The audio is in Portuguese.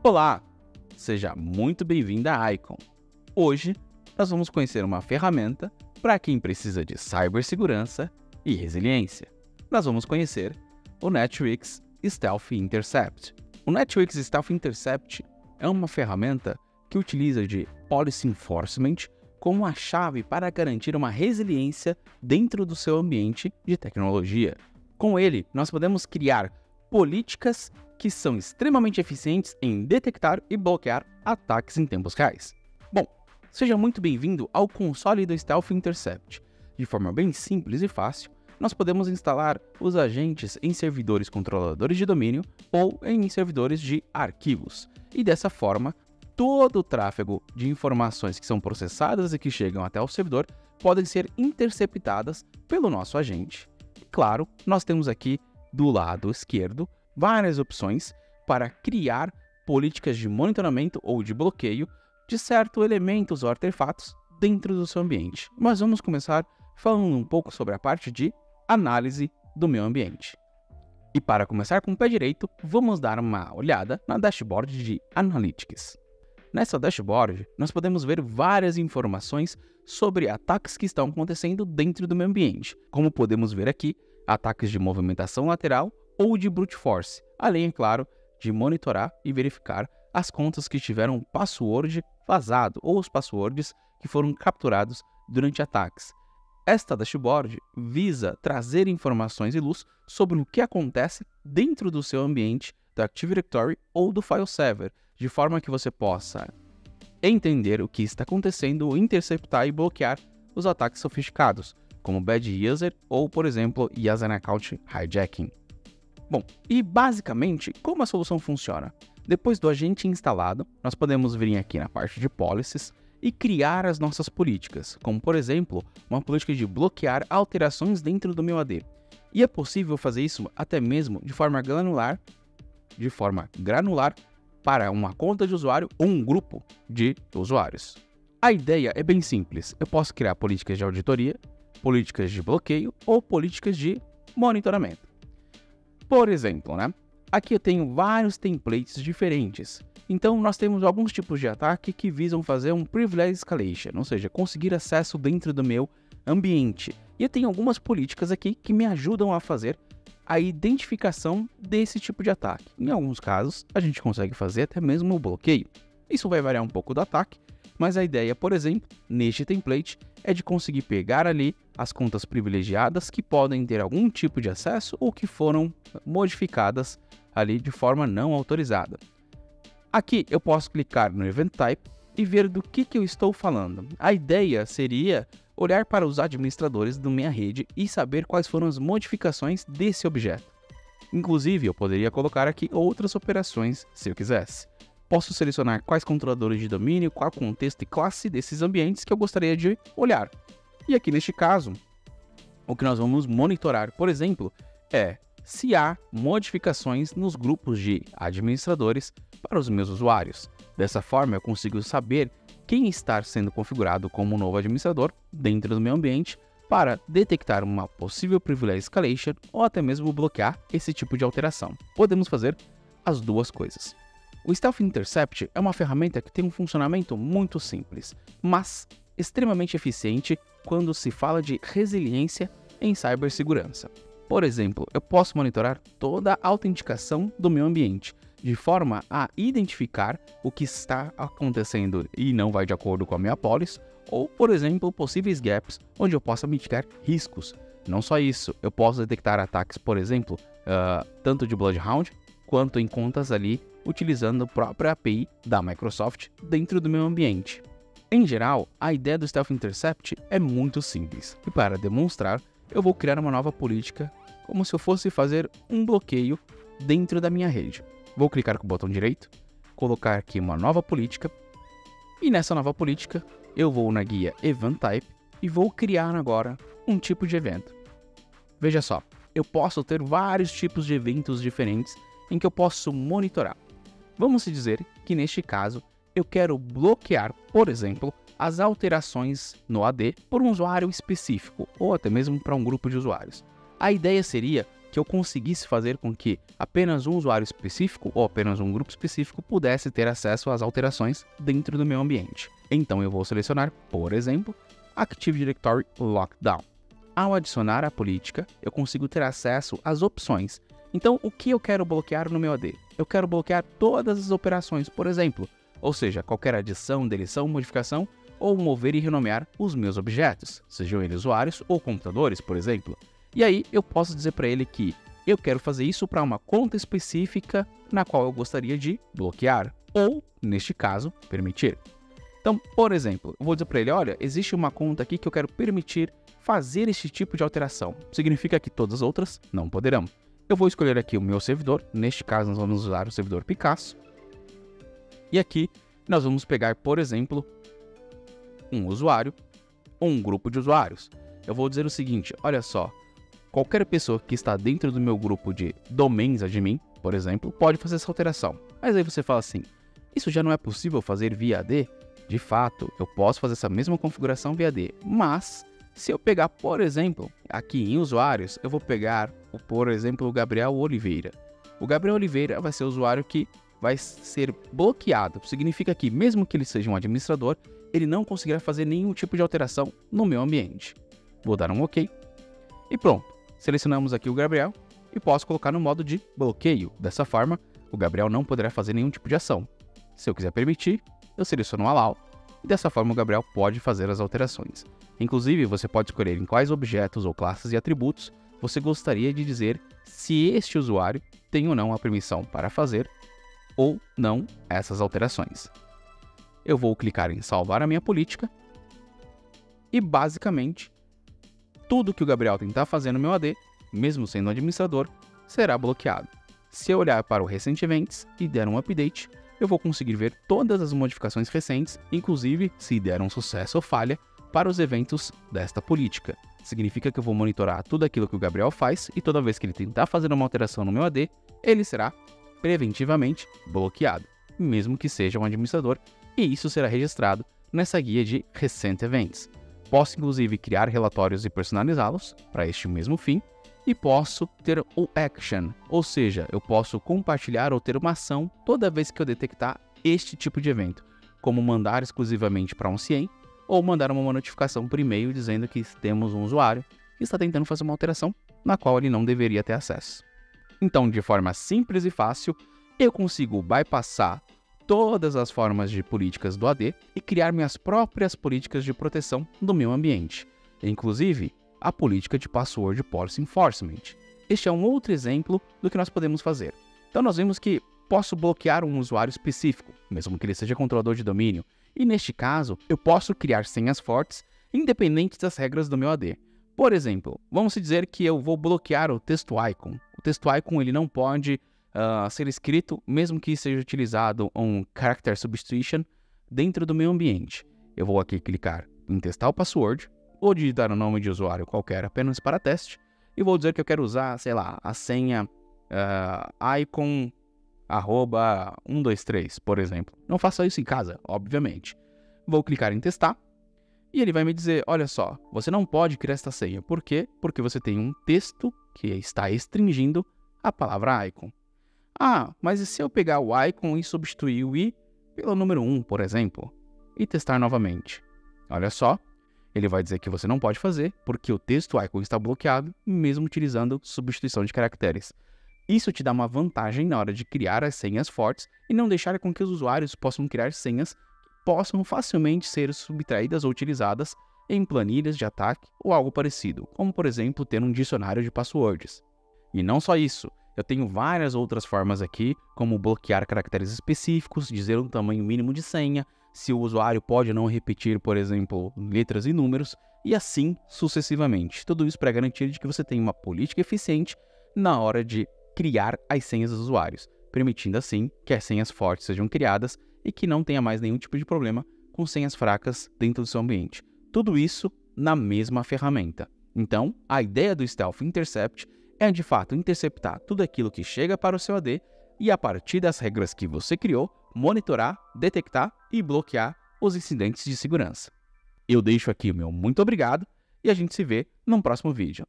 Olá, seja muito bem-vindo à Icon. Hoje nós vamos conhecer uma ferramenta para quem precisa de cibersegurança e resiliência. Nós vamos conhecer o Netwix Stealth Intercept. O Netwix Stealth Intercept é uma ferramenta que utiliza de Policy Enforcement como a chave para garantir uma resiliência dentro do seu ambiente de tecnologia. Com ele, nós podemos criar políticas que são extremamente eficientes em detectar e bloquear ataques em tempos reais. Bom, seja muito bem-vindo ao console do Stealth Intercept. De forma bem simples e fácil, nós podemos instalar os agentes em servidores controladores de domínio ou em servidores de arquivos. E dessa forma, todo o tráfego de informações que são processadas e que chegam até o servidor podem ser interceptadas pelo nosso agente. E claro, nós temos aqui do lado esquerdo várias opções para criar políticas de monitoramento ou de bloqueio de certos elementos ou artefatos dentro do seu ambiente. Mas vamos começar falando um pouco sobre a parte de análise do meu ambiente. E para começar com o pé direito, vamos dar uma olhada na dashboard de Analytics. Nessa dashboard, nós podemos ver várias informações sobre ataques que estão acontecendo dentro do meu ambiente. Como podemos ver aqui, ataques de movimentação lateral ou de brute force, além, é claro, de monitorar e verificar as contas que tiveram password vazado ou os passwords que foram capturados durante ataques. Esta dashboard visa trazer informações e luz sobre o que acontece dentro do seu ambiente do Active Directory ou do File Server, de forma que você possa entender o que está acontecendo ou interceptar e bloquear os ataques sofisticados, como Bad User ou, por exemplo, User Account Hijacking. Bom, e basicamente, como a solução funciona? Depois do agente instalado, nós podemos vir aqui na parte de Policies e criar as nossas políticas, como, por exemplo, uma política de bloquear alterações dentro do meu AD. E é possível fazer isso até mesmo de forma granular para uma conta de usuário ou um grupo de usuários. A ideia é bem simples. Eu posso criar políticas de auditoria, políticas de bloqueio ou políticas de monitoramento. Por exemplo, aqui eu tenho vários templates diferentes. Então, nós temos alguns tipos de ataque que visam fazer um Privilege Escalation, ou seja, conseguir acesso dentro do meu ambiente. E eu tenho algumas políticas aqui que me ajudam a fazer a identificação desse tipo de ataque. Em alguns casos, a gente consegue fazer até mesmo o bloqueio. Isso vai variar um pouco do ataque, mas a ideia, por exemplo, neste template, é de conseguir pegar ali as contas privilegiadas que podem ter algum tipo de acesso ou que foram modificadas ali de forma não autorizada. Aqui eu posso clicar no Event Type e ver do que eu estou falando. A ideia seria olhar para os administradores da minha rede e saber quais foram as modificações desse objeto. Inclusive, eu poderia colocar aqui outras operações se eu quisesse. Posso selecionar quais controladores de domínio, qual contexto e classe desses ambientes que eu gostaria de olhar. E aqui neste caso, o que nós vamos monitorar, por exemplo, é se há modificações nos grupos de administradores para os meus usuários. Dessa forma, eu consigo saber quem está sendo configurado como novo administrador dentro do meu ambiente para detectar uma possível Privilege Escalation ou até mesmo bloquear esse tipo de alteração. Podemos fazer as duas coisas. O Stealth Intercept é uma ferramenta que tem um funcionamento muito simples, mas extremamente eficiente quando se fala de resiliência em cibersegurança. Por exemplo, eu posso monitorar toda a autenticação do meu ambiente, de forma a identificar o que está acontecendo e não vai de acordo com a minha policy, ou, por exemplo, possíveis gaps onde eu possa mitigar riscos. Não só isso, eu posso detectar ataques, por exemplo, tanto de Bloodhound, quanto em contas ali utilizando a própria API da Microsoft dentro do meu ambiente. Em geral, a ideia do Stealth Intercept é muito simples, e para demonstrar, eu vou criar uma nova política como se eu fosse fazer um bloqueio dentro da minha rede. Vou clicar com o botão direito, colocar aqui uma nova política, e nessa nova política eu vou na guia Event Type e vou criar agora um tipo de evento. Veja só, eu posso ter vários tipos de eventos diferentes em que eu posso monitorar. Vamos dizer que neste caso eu quero bloquear, por exemplo, as alterações no AD por um usuário específico ou até mesmo para um grupo de usuários. A ideia seria que eu conseguisse fazer com que apenas um usuário específico ou apenas um grupo específico pudesse ter acesso às alterações dentro do meu ambiente. Então eu vou selecionar, por exemplo, Active Directory Lockdown. Ao adicionar a política, eu consigo ter acesso às opções. Então, o que eu quero bloquear no meu AD? Eu quero bloquear todas as operações, por exemplo, ou seja, qualquer adição, deleção, modificação ou mover e renomear os meus objetos, sejam eles usuários ou computadores, por exemplo. E aí eu posso dizer para ele que eu quero fazer isso para uma conta específica na qual eu gostaria de bloquear ou, neste caso, permitir. Então, por exemplo, eu vou dizer para ele, olha, existe uma conta aqui que eu quero permitir fazer este tipo de alteração. Significa que todas as outras não poderão. Eu vou escolher aqui o meu servidor, neste caso nós vamos usar o servidor Picasso. E aqui nós vamos pegar, por exemplo, um usuário ou um grupo de usuários. Eu vou dizer o seguinte, olha só, qualquer pessoa que está dentro do meu grupo de domains admin, por exemplo, pode fazer essa alteração. Mas aí você fala assim, isso já não é possível fazer via AD? De fato, eu posso fazer essa mesma configuração via AD, mas se eu pegar, por exemplo, aqui em usuários, eu vou pegar, por exemplo, o Gabriel Oliveira. O Gabriel Oliveira vai ser o usuário que vai ser bloqueado. Significa que, mesmo que ele seja um administrador, ele não conseguirá fazer nenhum tipo de alteração no meu ambiente. Vou dar um OK. E pronto. Selecionamos aqui o Gabriel e posso colocar no modo de bloqueio. Dessa forma, o Gabriel não poderá fazer nenhum tipo de ação. Se eu quiser permitir, eu seleciono o Allow. E dessa forma o Gabriel pode fazer as alterações. Inclusive, você pode escolher em quais objetos ou classes e atributos você gostaria de dizer se este usuário tem ou não a permissão para fazer ou não essas alterações. Eu vou clicar em salvar a minha política e basicamente tudo que o Gabriel tentar fazer no meu AD, mesmo sendo administrador, será bloqueado. Se eu olhar para o Recent Events e der um update, eu vou conseguir ver todas as modificações recentes, inclusive se der um sucesso ou falha, para os eventos desta política. Significa que eu vou monitorar tudo aquilo que o Gabriel faz e toda vez que ele tentar fazer uma alteração no meu AD, ele será preventivamente bloqueado, mesmo que seja um administrador, e isso será registrado nessa guia de Recent Events. Posso inclusive criar relatórios e personalizá-los para este mesmo fim, e posso ter o Action, ou seja, eu posso compartilhar ou ter uma ação toda vez que eu detectar este tipo de evento, como mandar exclusivamente para um CIEM, ou mandar uma notificação por e-mail dizendo que temos um usuário que está tentando fazer uma alteração na qual ele não deveria ter acesso. Então, de forma simples e fácil, eu consigo bypassar todas as formas de políticas do AD e criar minhas próprias políticas de proteção do meu ambiente, inclusive a política de Password Policy Enforcement. Este é um outro exemplo do que nós podemos fazer. Então, nós vimos que posso bloquear um usuário específico, mesmo que ele seja controlador de domínio, e neste caso, eu posso criar senhas fortes, independentes das regras do meu AD. Por exemplo, vamos dizer que eu vou bloquear o texto icon. O texto icon ele não pode ser escrito, mesmo que seja utilizado um character substitution dentro do meu ambiente. Eu vou aqui clicar em testar o password, ou digitar um nome de usuário qualquer apenas para teste, e vou dizer que eu quero usar, sei lá, a senha icon @123, por exemplo. Não faça isso em casa, obviamente. Vou clicar em testar e ele vai me dizer, olha só, você não pode criar esta senha. Por quê? Porque você tem um texto que está restringindo a palavra icon. Ah, mas e se eu pegar o icon e substituir o i pelo número 1, por exemplo, e testar novamente? Olha só, ele vai dizer que você não pode fazer porque o texto icon está bloqueado, mesmo utilizando substituição de caracteres. Isso te dá uma vantagem na hora de criar as senhas fortes e não deixar com que os usuários possam criar senhas que possam facilmente ser subtraídas ou utilizadas em planilhas de ataque ou algo parecido, como por exemplo ter um dicionário de passwords. E não só isso, eu tenho várias outras formas aqui, como bloquear caracteres específicos, dizer um tamanho mínimo de senha, se o usuário pode não repetir, por exemplo, letras e números, e assim sucessivamente. Tudo isso para garantir de que você tem uma política eficiente na hora de criar as senhas dos usuários, permitindo assim que as senhas fortes sejam criadas e que não tenha mais nenhum tipo de problema com senhas fracas dentro do seu ambiente. Tudo isso na mesma ferramenta. Então, a ideia do Stealth Intercept é de fato interceptar tudo aquilo que chega para o seu AD e a partir das regras que você criou, monitorar, detectar e bloquear os incidentes de segurança. Eu deixo aqui o meu muito obrigado e a gente se vê no próximo vídeo.